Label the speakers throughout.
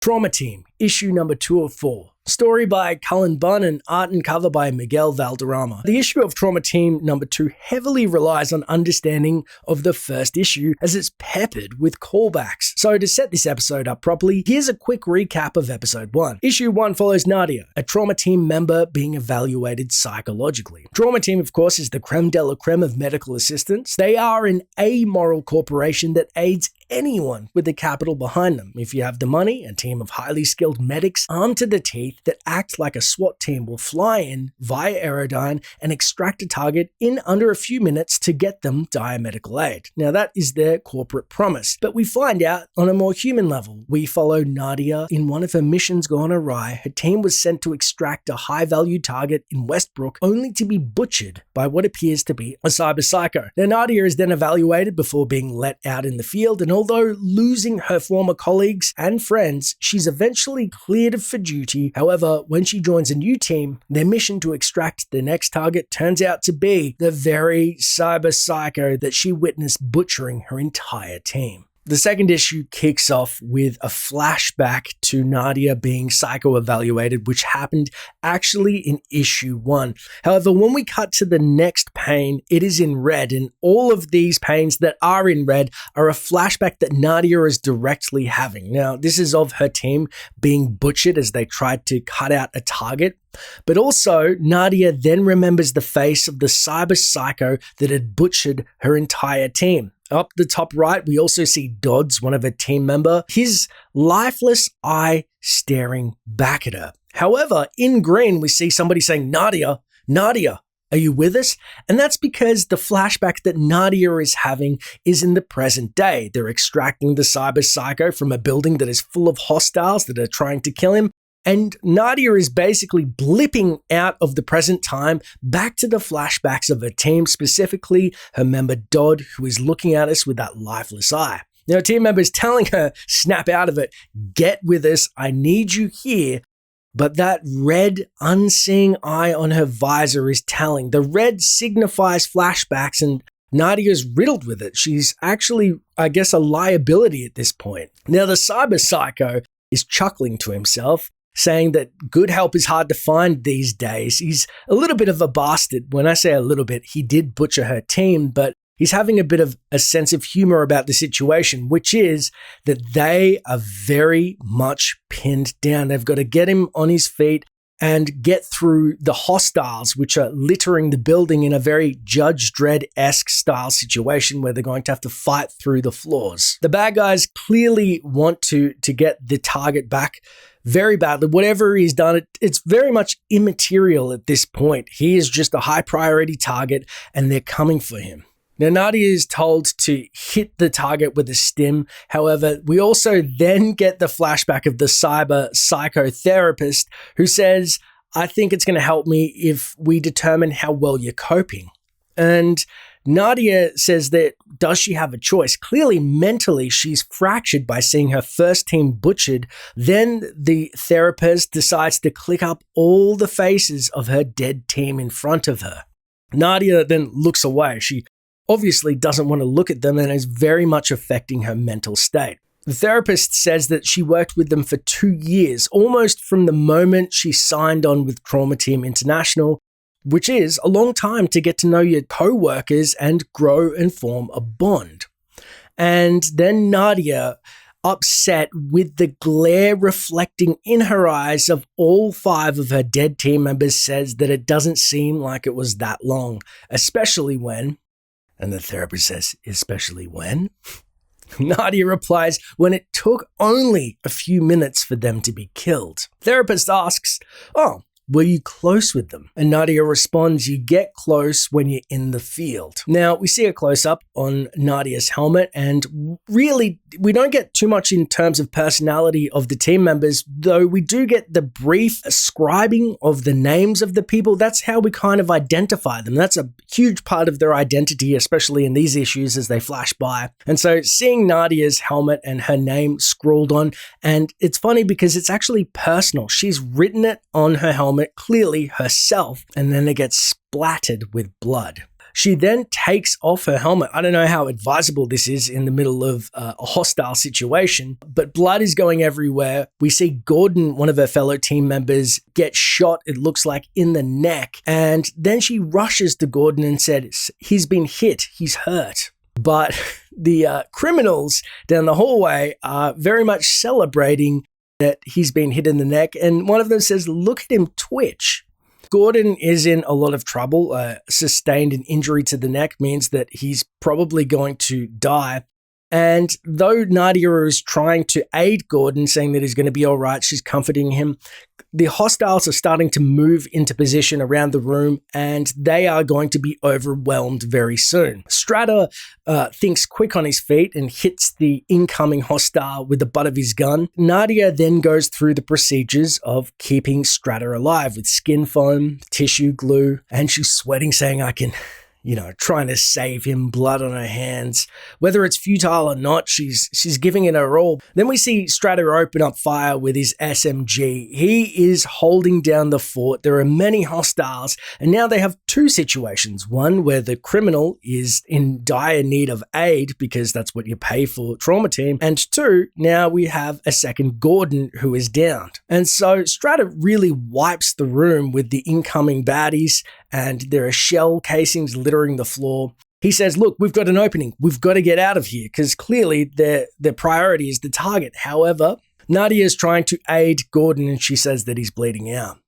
Speaker 1: Trauma Team, issue number 204. Story by Cullen Bunn and art and cover by Miguel Valderrama. The issue of Trauma Team number 2 heavily relies on understanding of the first issue as it's peppered with callbacks. So to set this episode up properly, here's a quick recap of episode 1. Issue 1 follows Nadia, a Trauma Team member being evaluated psychologically. Trauma Team, of course, is the creme de la creme of medical assistants. They are an amoral corporation that aids anyone with a capital behind them. If you have the money, a team of highly skilled medics armed to the teeth that act like a SWAT team will fly in via Aerodyne and extract a target in under a few minutes to get them dire medical aid. Now that is their corporate promise, but we find out on a more human level. We follow Nadia in one of her missions gone awry. Her team was sent to extract a high-value target in Westbrook only to be butchered by what appears to be a cyber psycho. Now Nadia is then evaluated before being let out in the field, and although losing her former colleagues and friends, she's eventually cleared for duty. However, when she joins a new team, their mission to extract the next target turns out to be the very cyber psycho that she witnessed butchering her entire team. The second issue kicks off with a flashback to Nadia being psycho-evaluated, which happened actually in issue 1. However, when we cut to the next pane, it is in red, and all of these panes that are in red are a flashback that Nadia is directly having. Now, this is of her team being butchered as they tried to cut out a target. But also, Nadia then remembers the face of the cyber psycho that had butchered her entire team. Up the top right, we also see Dodds, one of her team member, his lifeless eye staring back at her. However, in green, we see somebody saying, Nadia, are you with us? And that's because the flashback that Nadia is having is in the present day. They're extracting the cyber psycho from a building that is full of hostiles that are trying to kill him. And Nadia is basically blipping out of the present time back to the flashbacks of her team, specifically her member Dodd, who is looking at us with that lifeless eye. Now, her team member is telling her, snap out of it, get with us, I need you here. But that red, unseeing eye on her visor is telling. The red signifies flashbacks, and Nadia's riddled with it. She's actually, I guess, a liability at this point. Now, the cyber psycho is chuckling to himself, saying that good help is hard to find these days. He's a little bit of a bastard. When I say a little bit, he did butcher her team, but he's having a bit of a sense of humor about the situation, which is that they are very much pinned down. They've got to get him on his feet and get through the hostiles, which are littering the building in a very Judge Dredd-esque style situation where they're going to have to fight through the floors. The bad guys clearly want to get the target back very badly. Whatever he's done, it's very much immaterial at this point. He is just a high priority target and they're coming for him. Now, Nadia is told to hit the target with a stim. However, we also then get the flashback of the cyber psychotherapist who says, I think it's going to help me if we determine how well you're coping. And Nadia says that, does she have a choice? Clearly, mentally, she's fractured by seeing her first team butchered. Then the therapist decides to click up all the faces of her dead team in front of her. Nadia then looks away. She obviously doesn't want to look at them and is very much affecting her mental state. The therapist says that she worked with them for 2 years, almost from the moment she signed on with Trauma Team International, which is a long time to get to know your co-workers and grow and form a bond. And then Nadia, upset with the glare reflecting in her eyes of all 5 of her dead team members, says that it doesn't seem like it was that long, especially when, and the therapist says, especially when? Nadia replies, when it took only a few minutes for them to be killed. Therapist asks, oh, were you close with them? And Nadia responds, you get close when you're in the field. Now, we see a close-up on Nadia's helmet, and really, we don't get too much in terms of personality of the team members, though we do get the brief ascribing of the names of the people. That's how we kind of identify them. That's a huge part of their identity, especially in these issues as they flash by. And so seeing Nadia's helmet and her name scrawled on, and it's funny because it's actually personal. She's written it on her helmet, clearly herself, and then it gets splattered with blood. She then takes off her helmet. I don't know how advisable this is in the middle of a hostile situation, but blood is going everywhere. We see Gordon, one of her fellow team members, get shot, it looks like, in the neck. And then she rushes to Gordon and says, he's been hit, he's hurt. But the criminals down the hallway are very much celebrating that he's been hit in the neck. And one of them says, look at him twitch. Gordon is in a lot of trouble. Sustained an injury to the neck means that he's probably going to die. And though Nadia is trying to aid Gordon, saying that he's going to be all right, she's comforting him, the hostiles are starting to move into position around the room, and they are going to be overwhelmed very soon. Stratter thinks quick on his feet and hits the incoming hostile with the butt of his gun. Nadia then goes through the procedures of keeping Stratter alive with skin foam, tissue glue, and she's sweating, saying, I can... trying to save him, blood on her hands. Whether it's futile or not, she's giving it her all. Then we see Stratter open up fire with his SMG. He is holding down the fort. There are many hostiles, and now they have two situations. One where the criminal is in dire need of aid, because that's what you pay for trauma team. And two, now we have a second Gordon who is downed. And so Stratter really wipes the room with the incoming baddies, and there are shell casings littering the floor. He says, look, we've got an opening. We've got to get out of here, because clearly their priority is the target. However, Nadia is trying to aid Gordon, and she says that he's bleeding out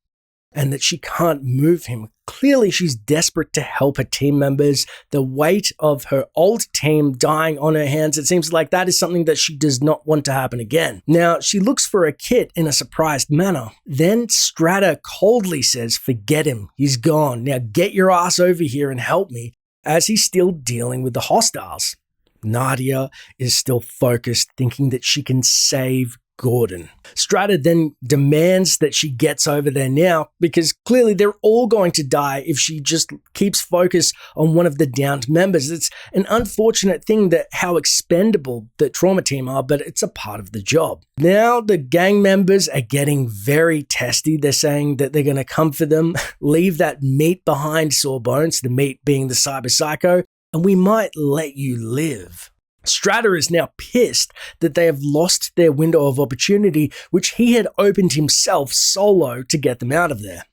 Speaker 1: and that she can't move him. Clearly, she's desperate to help her team members. The weight of her old team dying on her hands, it seems like that is something that she does not want to happen again. Now, she looks for a kit in a surprised manner. Then Stratter coldly says, forget him, he's gone. Now get your ass over here and help me, as he's still dealing with the hostiles. Nadia is still focused, thinking that she can save Gordon. Stratter then demands that she gets over there now, because clearly they're all going to die if she just keeps focus on one of the downed members. It's an unfortunate thing that how expendable the trauma team are, but it's a part of the job. Now the gang members are getting very testy. They're saying that they're going to come for them, leave that meat behind, Sawbones, the meat being the cyber psycho, and we might let you live. Stratter is now pissed that they have lost their window of opportunity, which he had opened himself solo to get them out of there.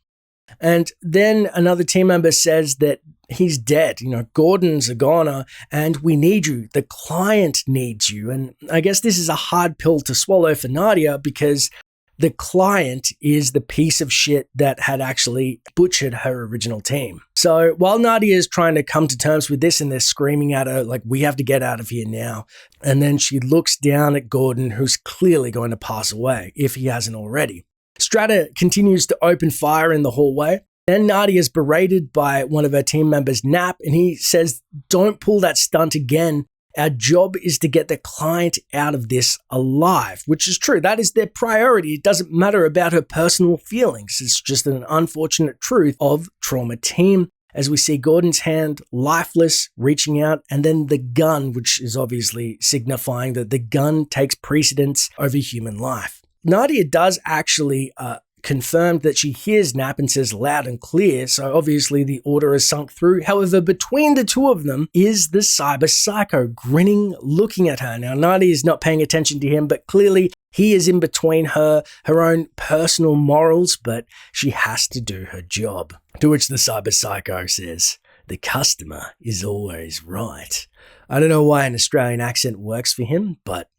Speaker 1: And then another team member says that he's dead. Gordon's a goner and we need you. The client needs you. And I guess this is a hard pill to swallow for Nadia, because the client is the piece of shit that had actually butchered her original team. So while Nadia is trying to come to terms with this, and they're screaming at her, like, we have to get out of here now. And then she looks down at Gordon, who's clearly going to pass away, if he hasn't already. Stratter continues to open fire in the hallway. Then Nadia is berated by one of her team members, Nap, and he says, don't pull that stunt again. Our job is to get the client out of this alive, which is true. That is their priority. It doesn't matter about her personal feelings. It's just an unfortunate truth of trauma team, as we see Gordon's hand lifeless, reaching out, and then the gun, which is obviously signifying that the gun takes precedence over human life. Nadia does actually confirmed that she hears Nap and says loud and clear, so obviously the order has sunk through. However, between the two of them is the cyber psycho, grinning, looking at her. Now, Nadia is not paying attention to him, but clearly he is in between her own personal morals, but she has to do her job. To which the cyber psycho says, the customer is always right. I don't know why an Australian accent works for him, but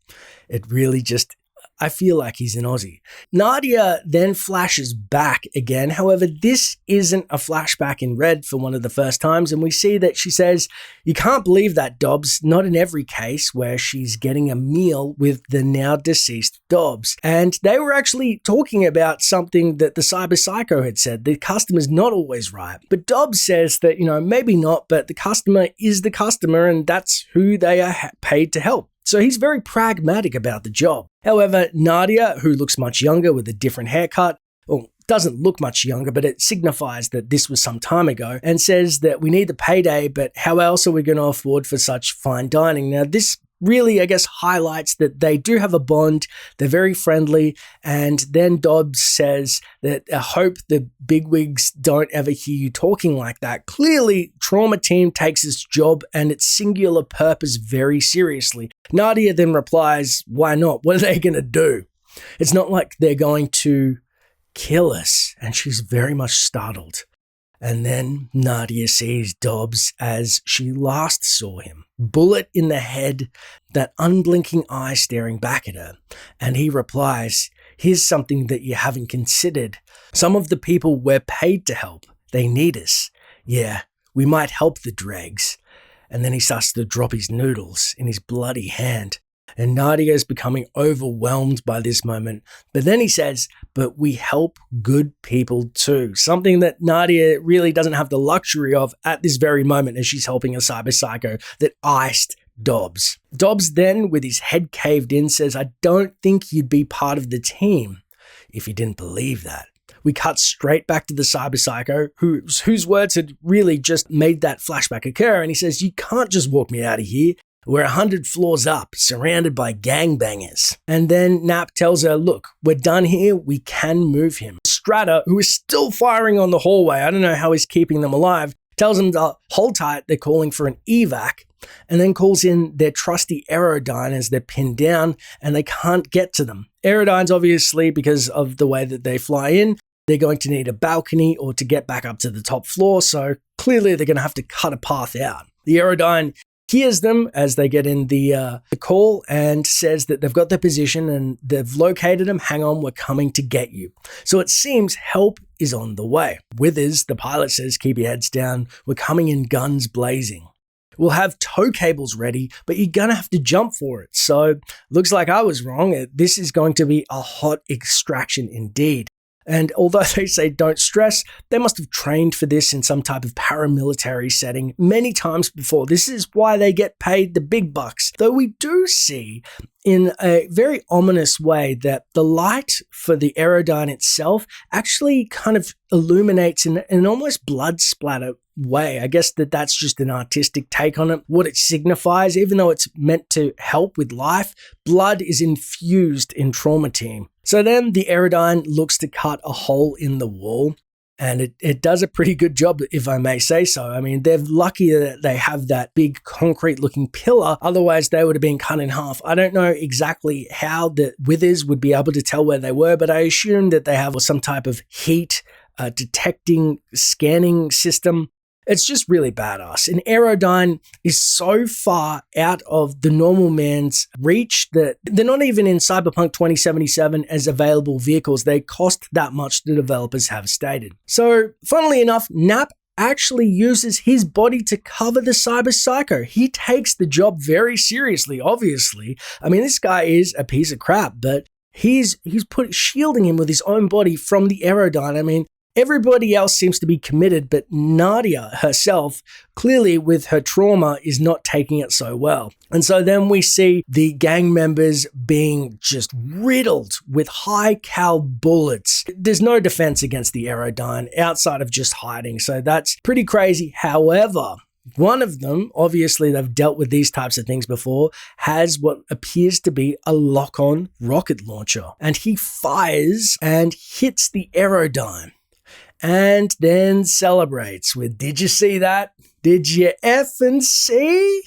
Speaker 1: it really just... I feel like he's an Aussie. Nadia then flashes back again. However, this isn't a flashback in red for one of the first times. And we see that she says, you can't believe that, Dobbs. Not in every case, where she's getting a meal with the now deceased Dobbs. And they were actually talking about something that the cyber psycho had said. The customer's not always right. But Dobbs says that, maybe not, but the customer is the customer, and that's who they are paid to help. So he's very pragmatic about the job. However, Nadia, who looks much younger with a different haircut, or doesn't look much younger, but it signifies that this was some time ago, and says that we need the payday, but how else are we going to afford for such fine dining? Now, this really, I guess, highlights that they do have a bond. They're very friendly. And then Dobbs says that I hope the bigwigs don't ever hear you talking like that. Clearly, Trauma Team takes its job and its singular purpose very seriously. Nadia then replies, why not? What are they going to do? It's not like they're going to kill us. And she's very much startled. And then Nadia sees Dobbs as she last saw him. Bullet in the head, that unblinking eye staring back at her. And he replies, here's something that you haven't considered. Some of the people we're paid to help, they need us. Yeah, we might help the dregs. And then he starts to drop his noodles in his bloody hand. And Nadia is becoming overwhelmed by this moment. But then he says, but we help good people too. Something that Nadia really doesn't have the luxury of at this very moment as she's helping a cyber psycho that iced Dobbs. Dobbs then, with his head caved in, says, I don't think you'd be part of the team if you didn't believe that. We cut straight back to the cyber psycho whose words had really just made that flashback occur. And he says, you can't just walk me out of here. We're 100 floors up, surrounded by gangbangers. And then Nap tells her, look, we're done here. We can move him. Strata, who is still firing on the hallway, I don't know how he's keeping them alive, tells them to hold tight. They're calling for an evac, and then calls in their trusty Aerodyne as they're pinned down and they can't get to them. Aerodyne's obviously, because of the way that they fly in, they're going to need a balcony or to get back up to the top floor. So clearly they're going to have to cut a path out. The Aerodyne hears them as they get in the call and says that they've got their position and they've located them. Hang on, we're coming to get you. So it seems help is on the way. Withers, the pilot, says, keep your heads down. We're coming in guns blazing. We'll have tow cables ready, but you're going to have to jump for it. So looks like I was wrong. This is going to be a hot extraction indeed. And although they say don't stress, they must have trained for this in some type of paramilitary setting many times before. This is why they get paid the big bucks. Though we do see in a very ominous way that the light for the Aerodyne itself actually kind of illuminates in an almost blood splatter way. I guess that's just an artistic take on it. What it signifies, even though it's meant to help with life, blood is infused in Trauma Team. So then the Aerodyne looks to cut a hole in the wall, and it does a pretty good job, if I may say so. I mean, they're lucky that they have that big concrete-looking pillar. Otherwise, they would have been cut in half. I don't know exactly how the Withers would be able to tell where they were, but I assume that they have some type of heat detecting, scanning system. It's just really badass. An Aerodyne is so far out of the normal man's reach that they're not even in Cyberpunk 2077 as available vehicles. They cost that much, the developers have stated. So, funnily enough, Nap actually uses his body to cover the cyber psycho. He takes the job very seriously, obviously. I mean, this guy is a piece of crap, but he's shielding him with his own body from the Aerodyne. I mean, everybody else seems to be committed, but Nadia herself, clearly with her trauma, is not taking it so well. And so then we see the gang members being just riddled with high-cal bullets. There's no defense against the Aerodyne outside of just hiding, so that's pretty crazy. However, one of them, obviously they've dealt with these types of things before, has what appears to be a lock-on rocket launcher. And he fires and hits the Aerodyne. And then celebrates with, did you see that? Did you effing see?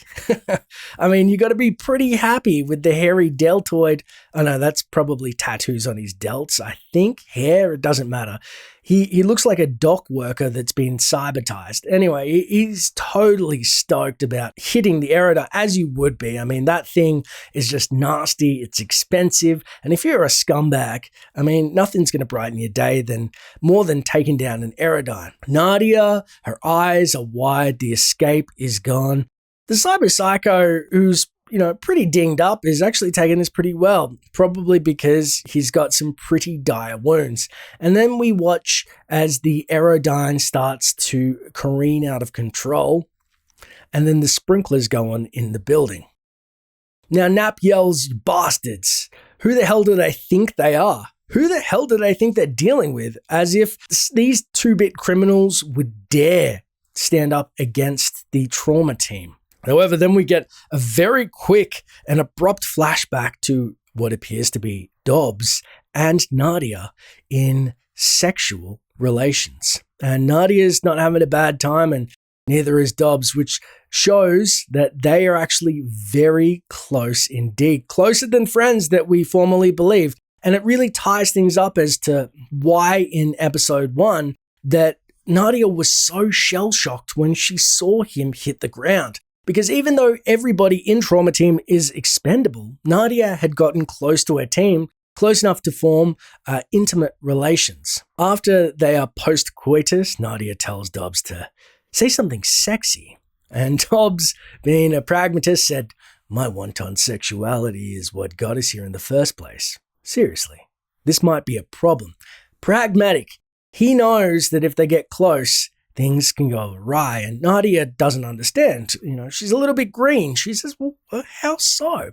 Speaker 1: I mean, you got to be pretty happy with the hairy deltoid. Oh no, that's probably tattoos on his delts. I think hair, it doesn't matter. He looks like a dock worker that's been cybertized. Anyway, he's totally stoked about hitting the Aerodyne, as you would be. I mean, that thing is just nasty. It's expensive. And if you're a scumbag, I mean, nothing's going to brighten your day more than taking down an Aerodyne. Nadia, her eyes are wide. The escape is gone. The cyber psycho, who's pretty dinged up, is actually taking this pretty well, probably because he's got some pretty dire wounds. And then we watch as the Aerodyne starts to careen out of control, and then the sprinklers go on in the building. Now Nap yells, bastards, who the hell do they think they are? Who the hell do they think they're dealing with? As if these 2-bit criminals would dare stand up against the Trauma Team. However, then we get a very quick and abrupt flashback to what appears to be Dobbs and Nadia in sexual relations. And Nadia's not having a bad time, and neither is Dobbs, which shows that they are actually very close indeed, closer than friends that we formerly believed. And it really ties things up as to why in episode 1 that Nadia was so shell-shocked when she saw him hit the ground. Because even though everybody in Trauma Team is expendable, Nadia had gotten close to her team, close enough to form intimate relations. After they are post-coitus, Nadia tells Dobbs to say something sexy. And Dobbs, being a pragmatist, said, "My wanton sexuality is what got us here in the first place." Seriously, this might be a problem. Pragmatic. He knows that if they get close, things can go awry, and Nadia doesn't understand. She's a little bit green. She says, "Well, how so?"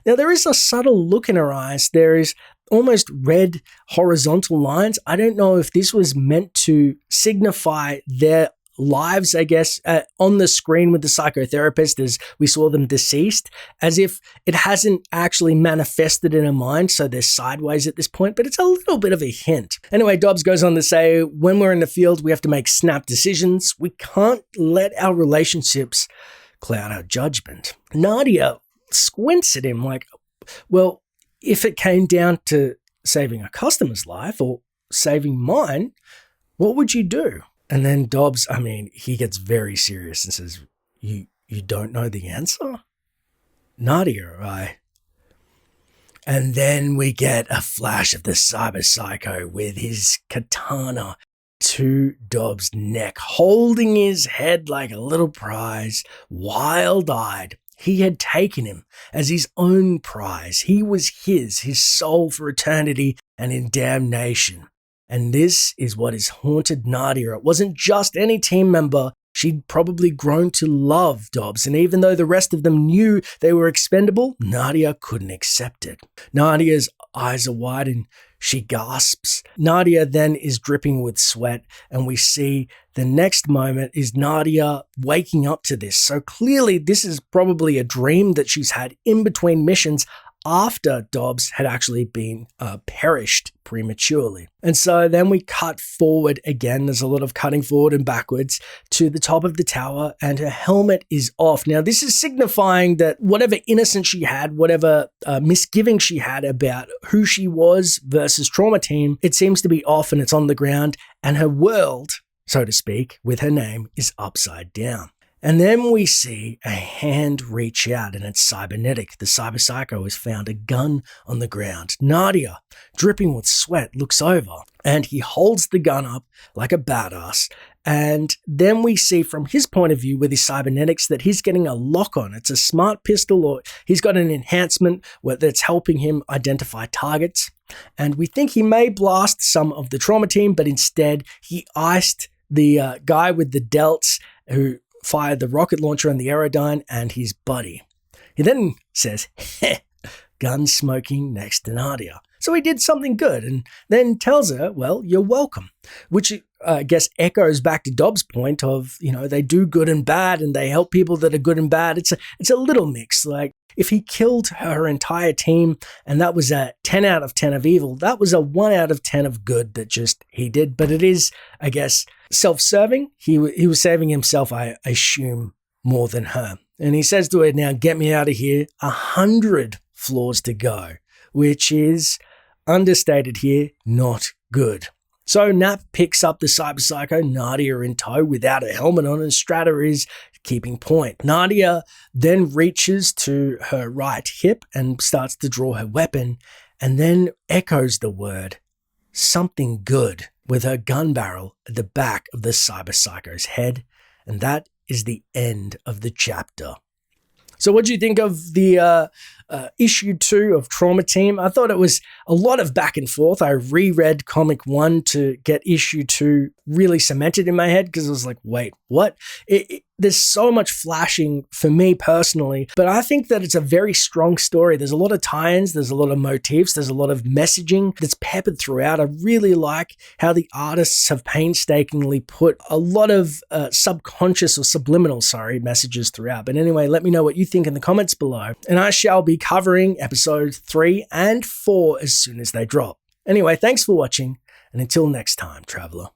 Speaker 1: Now, there is a subtle look in her eyes. There is almost red horizontal lines. I don't know if this was meant to signify their lives, I guess, on the screen with the psychotherapist as we saw them deceased, as if it hasn't actually manifested in her mind, so they're sideways at this point, but it's a little bit of a hint. Anyway, Dobbs goes on to say, when we're in the field, we have to make snap decisions. We can't let our relationships cloud our judgment. Nadia squints at him like, well, if it came down to saving a customer's life or saving mine, what would you do? And then Dobbs, he gets very serious and says, you don't know the answer? Nadia, I. And then we get a flash of the cyber psycho with his katana to Dobbs' neck, holding his head like a little prize, wild-eyed. He had taken him as his own prize. He was his soul for eternity and in damnation. And this is what has haunted Nadia. It wasn't just any team member. She'd probably grown to love Dobbs, and even though the rest of them knew they were expendable, Nadia couldn't accept it. Nadia's eyes are wide and she gasps. Nadia then is dripping with sweat, and we see the next moment is Nadia waking up to this. So clearly this is probably a dream that she's had in between missions after Dobbs had actually been perished prematurely. And so then we cut forward again. There's a lot of cutting forward and backwards to the top of the tower, and her helmet is off. Now, this is signifying that whatever innocence she had, whatever misgiving she had about who she was versus Trauma Team, it seems to be off and it's on the ground, and her world, so to speak, with her name is upside down. And then we see a hand reach out, and it's cybernetic. The cyber psycho has found a gun on the ground. Nadia, dripping with sweat, looks over, and he holds the gun up like a badass. And then we see from his point of view with his cybernetics that he's getting a lock on. It's a smart pistol, or he's got an enhancement that's helping him identify targets. And we think he may blast some of the Trauma Team, but instead he iced the guy with the delts who fired the rocket launcher and the Aerodyne and his buddy. He then says, gun smoking next to Nadia. So he did something good, and then tells her, well, you're welcome, which I guess echoes back to Dobbs' point of, they do good and bad and they help people that are good and bad. It's a little mix. Like if he killed her entire team and that was a 10 out of 10 of evil, that was a 1 out of 10 of good that just he did. But it is, I guess, self-serving. He was saving himself, I assume, more than her. And he says to her, now get me out of here. 100 floors to go, which is understated here, not good. So Nap picks up the cyber psycho, Nadia in tow without a helmet on, and Strata is keeping point. Nadia then reaches to her right hip and starts to draw her weapon, and then echoes the word something good with her gun barrel at the back of the cyber psycho's head, and that is the end of the chapter. So what do you think of the issue 2 of Trauma Team? I thought it was a lot of back and forth. I reread comic 1 to get issue 2 really cemented in my head because I was like, wait, what? there's so much flashing for me personally, but I think that it's a very strong story. There's a lot of tie-ins, there's a lot of motifs, there's a lot of messaging that's peppered throughout. I really like how the artists have painstakingly put a lot of subconscious or subliminal, messages throughout. But anyway, let me know what you think in the comments below, and I shall be covering episodes 3 and 4 as soon as they drop. Anyway, thanks for watching, and until next time, traveler.